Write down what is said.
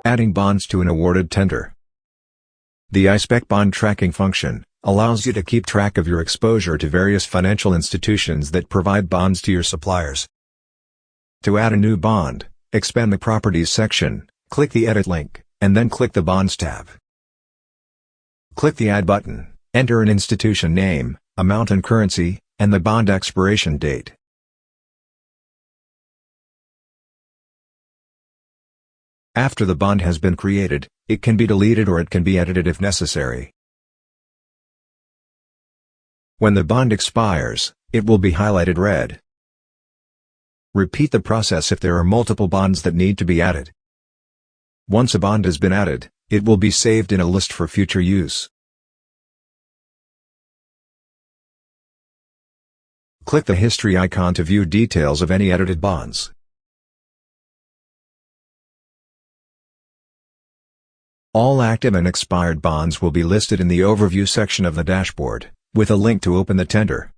Adding bonds to an awarded tender. The iSpec bond tracking function allows you to keep track of your exposure to various financial institutions that provide bonds to your suppliers. To add a new bond, expand the Properties section, click the Edit link, and then click the Bonds tab. Click the Add button, enter an institution name, amount and currency, and the bond expiration date. After the bond has been created, it can be deleted or it can be edited if necessary. When the bond expires, it will be highlighted red. Repeat the process if there are multiple bonds that need to be added. Once a bond has been added, it will be saved in a list for future use. Click the History icon to view details of any edited bonds. All active and expired bonds will be listed in the Overview section of the dashboard, with a link to open the tender.